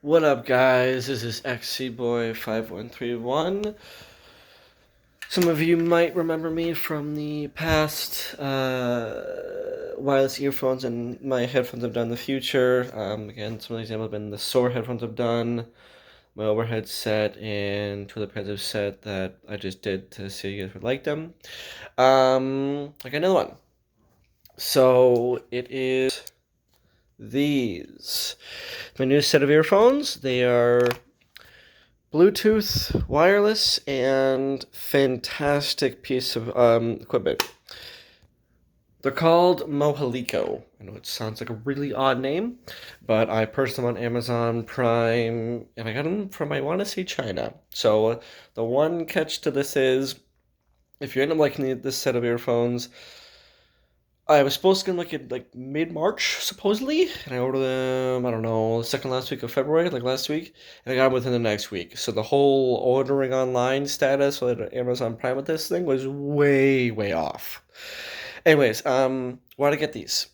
What up, guys? This is XCBoy5131. Some of you might remember me from the past wireless earphones and my headphones I've done in the future. Again, some of the examples have been the Soar headphones I've done, my overhead set, and two other pairs of set that I just did to see if you guys would like them. I got another one. So it is these. My new set of earphones. They are Bluetooth, wireless, and fantastic piece of equipment. They're called Mohaliko. I know it sounds like a really odd name, but I purchased them on Amazon Prime, and I got them from, I want to say, China. So the one catch to this is, if you end up liking this set of earphones, I was supposed to get them like mid-March, supposedly, and I ordered them, I don't know, second last week of February, like last week, and I got them within the next week. So the whole ordering online status with Amazon Prime with this thing was way, way off. Anyways, why'd I get these?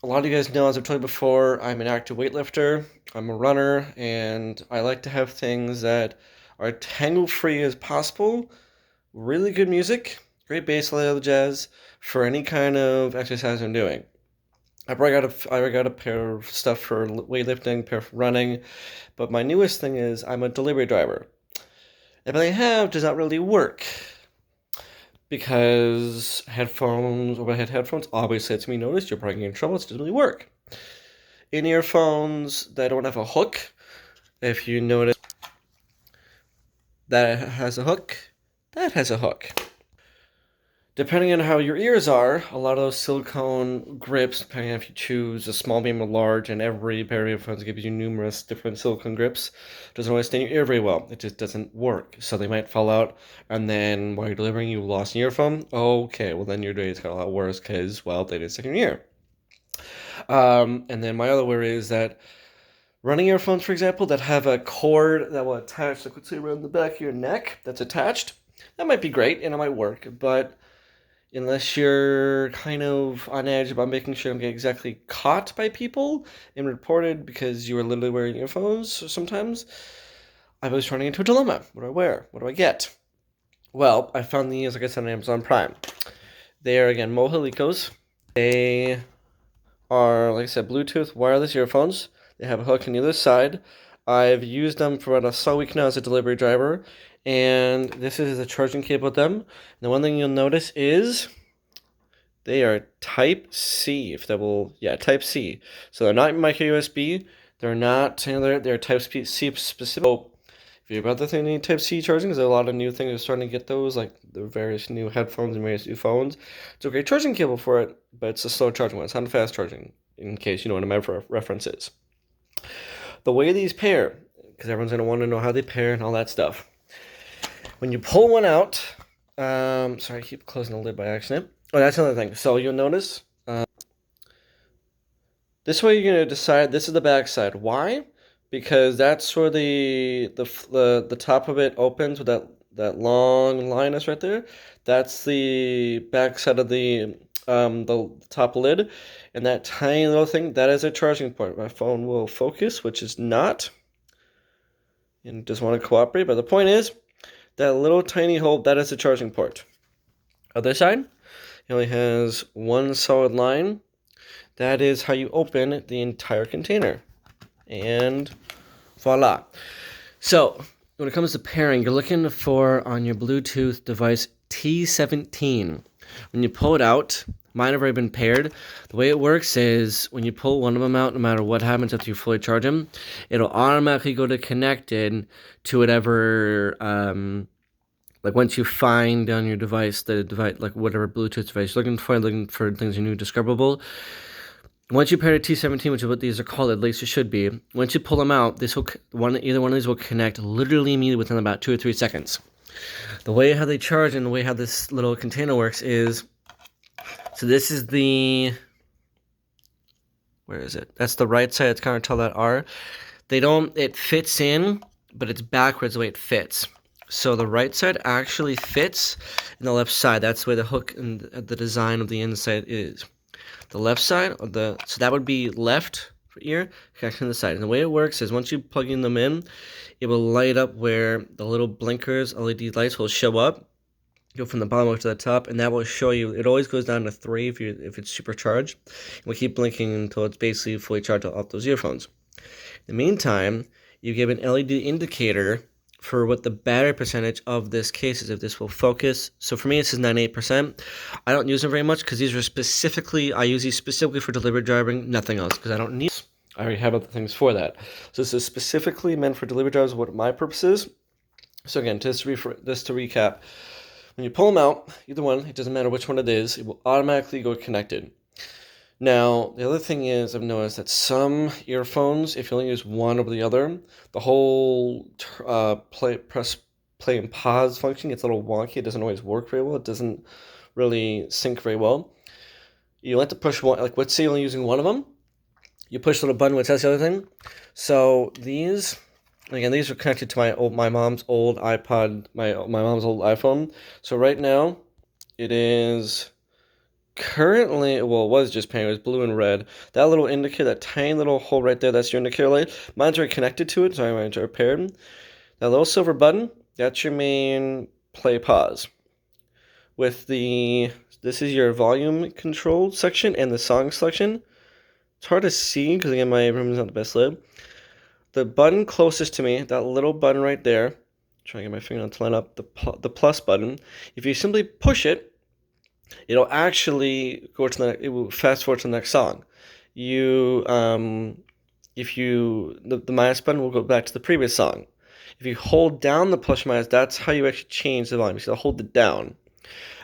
A lot of you guys know, as I've told you before, I'm an active weightlifter, I'm a runner, and I like to have things that are tangle-free as possible, really good music, great bass level jazz for any kind of exercise I'm doing. I already got a pair of stuff for weightlifting, pair for running, but my newest thing is I'm a delivery driver. Everything I have does not really work because overhead headphones, obviously lets me notice you're probably in trouble. It doesn't really work. In earphones that don't have a hook, if you notice that has a hook, that has a hook. Depending on how your ears are, a lot of those silicone grips, depending on if you choose a small, medium, or large, and every pair of earphones gives you numerous different silicone grips, doesn't always stay in your ear very well. It just doesn't work. So they might fall out, and then while you're delivering, you lost an earphone. Okay, well then your day is got a lot worse because, well, they didn't stick in your ear. And then my other worry is that running earphones, for example, that have a cord that will attach, like let's say around the back of your neck that's attached, that might be great and it might work, but unless you're kind of on edge about making sure you don't get exactly caught by people and reported because you were literally wearing earphones sometimes, I was running into a dilemma. What do I wear? What do I get? Well, I found these, like I said, on Amazon Prime. They are, again, Mohalikos. They are, like I said, Bluetooth wireless earphones. They have a hook on either side. I've used them for about a solid week now as a delivery driver, and this is the charging cable with them. And the one thing you'll notice is they are Type C. Type C. So they're not micro USB. They're not. They're Type C specific. So if you're about to think you need Type C charging, because there are a lot of new things are starting to get those, like the various new headphones and various new phones. It's a great charging cable for it, but it's a slow charging one. It's not fast charging, in case you know what a reference is. The way these pair, because everyone's going to want to know how they pair and all that stuff. When you pull one out, sorry, I keep closing the lid by accident. Oh, that's another thing. So you'll notice, this way you're going to decide this is the back side. Why? Because that's where the top of it opens with that long line that's right there. That's the back side of the top lid, and that tiny little thing, that is a charging port. My phone will focus, which is not, and just want to cooperate, but the point is, that little tiny hole, that is a charging port. Other side, it only has one solid line. That is how you open the entire container. And voila. So, when it comes to pairing, you're looking for, on your Bluetooth device, T17. When you pull it out, mine have already been paired. The way it works is when you pull one of them out, no matter what happens after you fully charge them, it'll automatically go to connected to whatever, like once you find on your device, like whatever Bluetooth device you're looking for things you knew discoverable. Once you pair to T17, which is what these are called, at least it should be, once you pull them out, either one of these will connect literally immediately within about 2 or 3 seconds. The way how they charge and the way how this little container works is, so this is where is it? That's the right side. It's kind of tell that R. It fits in, but it's backwards the way it fits. So the right side actually fits in the left side. That's the way the hook and the design of the inside is. The left side, so that would be left ear, connection to the side. And the way it works is once you plug in them in, it will light up where the little blinkers, LED lights will show up. Go from the bottom up to the top, and that will show you. It always goes down to 3 if it's supercharged. It will keep blinking until it's basically fully charged off those earphones. In the meantime, you give an LED indicator for what the battery percentage of this case is, if this will focus. So for me, it says 98%. I don't use them very much because these are specifically, I use these specifically for delivery driving, nothing else, because I don't need. I already have other things for that. So this is specifically meant for delivery drivers, what my purpose is. So again, just to recap, when you pull them out, either one, it doesn't matter which one it is, it will automatically go connected. Now, the other thing is I've noticed that some earphones, if you only use one over the other, the whole play and pause function gets a little wonky. It doesn't always work very well. It doesn't really sync very well. You like to push one, like let's say you're only using one of them. You push the little button which has the other thing. So these, again, these are connected to my mom's old iPod, my mom's old iPhone. So right now, it is currently, well, it was just pink. It was blue and red. That little indicator, that tiny little hole right there, that's your indicator light. Mine's already connected to it, so mine's already paired. That little silver button, that's your main play pause. With this is your volume control section and the song selection. It's hard to see because again my room is not the best lit. The button closest to me, that little button right there, trying to get my finger to line up, the plus button. If you simply push it, it'll actually go to it will fast forward to the next song. The minus button will go back to the previous song. If you hold down the plus minus, that's how you actually change the volume. So hold it down.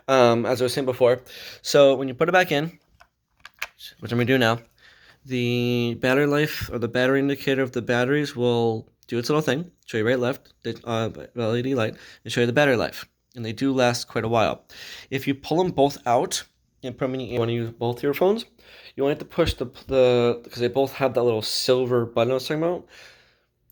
As I was saying before. So when you put it back in, which I'm going to do now, the battery life or the battery indicator of the batteries will do its little thing, show you right, left, the LED light, and show you the battery life. And they do last quite a while. If you pull them both out and put them in, you want to use both earphones, you only have to push because they both have that little silver button I was talking about.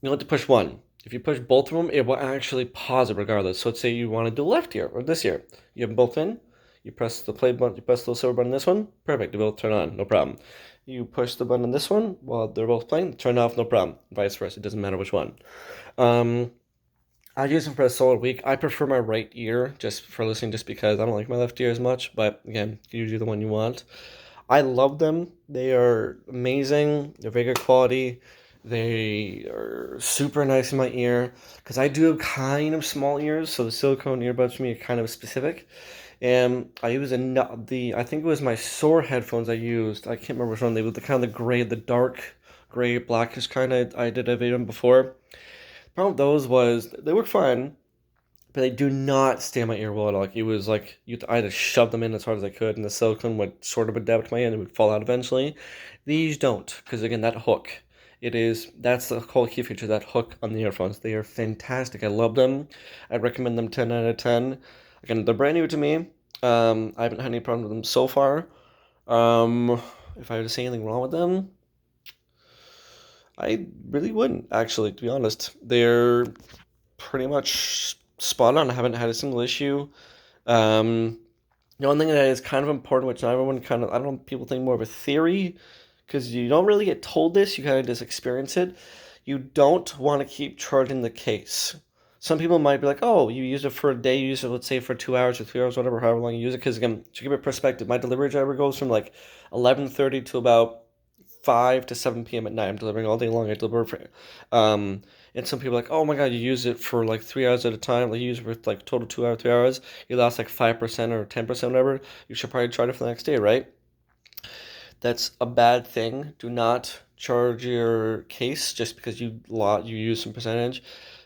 You only have to push one. If you push both of them, it will actually pause it regardless. So let's say you want to do left ear or this ear. You have them both in. You press the play button, you press the little silver button on this one, perfect, they both turn on, no problem. You push the button on this one while they're both playing, turn off, no problem. Vice versa, it doesn't matter which one. I use them for a solid week. I prefer my right ear just for listening, just because I don't like my left ear as much, but again, usually the one you want. I love them. They are amazing. They're very good quality. They are super nice in my ear because I do have kind of small ears, so the silicone earbuds for me are kind of specific. And I use I think it was my Soar headphones I used. I can't remember which one. They were the kind of the dark gray, blackish kind I did a video on before. The problem with those was they work fine, but they do not stay in my ear well at all. Like it was like I had to shove them in as hard as I could, and the silicone would sort of adapt to my ear and it would fall out eventually. These don't, because again, that hook. That's the whole key feature, that hook on the earphones. They are fantastic. I love them. I recommend them 10 out of 10. Again, they're brand new to me. I haven't had any problem with them so far. If I were to say anything wrong with them, I really wouldn't, actually, to be honest. They're pretty much spot on. I haven't had a single issue. The one thing that is kind of important, which not everyone I don't know, people think more of a theory, because you don't really get told this, you kind of just experience it. You don't want to keep charging the case. Some people might be like, oh, you use it for a day, you use it, let's say, for 2 hours or 3 hours, whatever, however long you use it. Because, again, to give it perspective, my delivery driver goes from like 11:30 to about 5 to 7 p.m. at night. I'm delivering all day long. I deliver for, and some people are like, oh my God, you use it for like 3 hours at a time. Like you use it for like total 2 hours, 3 hours. You lost like 5% or 10%, whatever. You should probably charge it for the next day, right? That's a bad thing. Do not charge your case just because you use some percentage,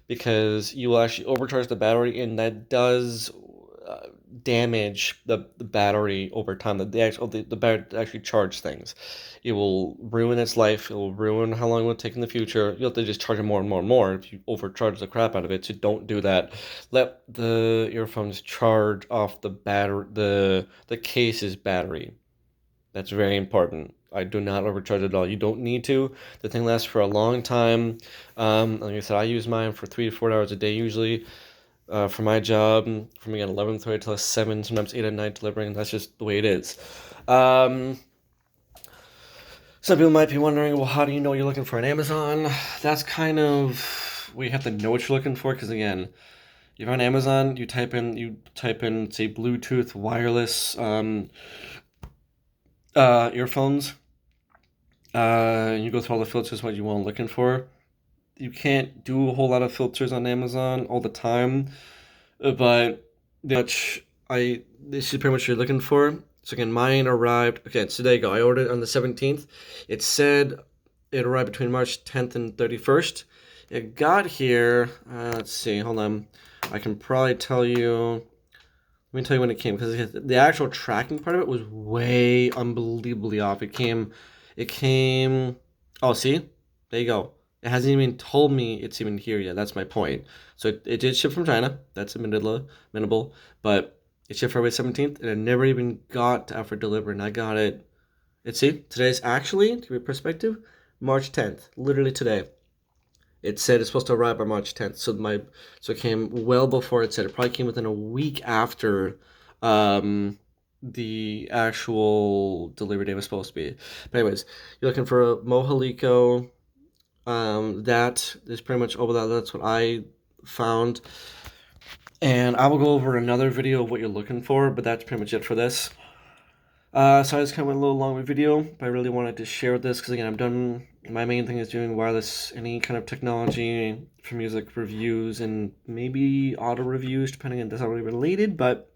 because you will actually overcharge the battery, and that does damage the battery over time. The battery actually charge things. It will ruin its life. It will ruin how long it will take in the future. You'll have to just charge it more and more and more if you overcharge the crap out of it. So don't do that. Let the earphones charge off the case's battery. That's very important. I do not overcharge at all. You don't need to. The thing lasts for a long time. Like I said, I use mine for 3 to 4 hours a day usually. For my job, from again 11:30 till 7, sometimes 8 at night delivering. That's just the way it is. Some people might be wondering, well, how do you know what you're looking for on Amazon? That's kind of where you have to know what you're looking for, because again, you're on Amazon, you type in say Bluetooth wireless earphones, and you go through all the filters what you want looking for. You can't do a whole lot of filters on Amazon all the time, but much I this is pretty much what you're looking for. So again, mine arrived. Okay, so there you go. I ordered it on the 17th. It said it arrived between March 10th and 31st. It got here. Let's see. Hold on. I can probably tell you. Let me tell you when it came, because the actual tracking part of it was way unbelievably off. It came. Oh, see, there you go. It hasn't even told me it's even here yet. That's my point. So it did ship from China. That's admittable, but it shipped February 17th, and it never even got to Effort Deliver, and I got it. Let's see, today's actually, to give you perspective, March 10th, literally today. It said it's supposed to arrive by March 10th, so it came well before it said. It probably came within a week after the actual delivery day was supposed to be. But anyways, you're looking for a Mohaliko. That is pretty much over that. That's what I found. And I will go over another video of what you're looking for, but that's pretty much it for this. So I just kind of went a little long with video, but I really wanted to share this because again, I'm done. My main thing is doing wireless, any kind of technology for music reviews and maybe auto reviews, depending on that's not really related. But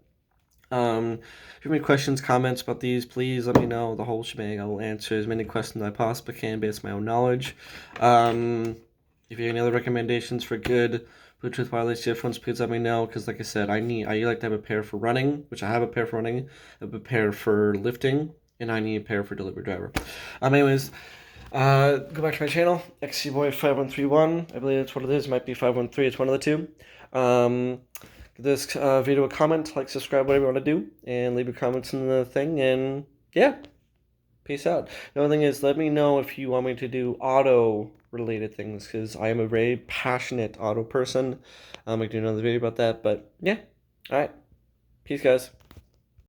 if you have any questions, comments about these, please let me know. The whole shebang. I will answer as many questions as I possibly can based on my own knowledge. If you have any other recommendations for good Bluetooth wireless earphones, please let me know, because like I said, I like to have a pair for running, which I have a pair for running, I have a pair for lifting, and I need a pair for delivery driver. Anyways, go back to my channel, XCBoy5131. I believe that's what it is. It might be 513. It's one of the two. Give this video a comment, like, subscribe, whatever you want to do, and leave your comments in the thing. And yeah, peace out. The only thing is, let me know if you want me to do auto related things, because I am a very passionate auto person. I can do another video about that, but yeah. All right. Peace, guys.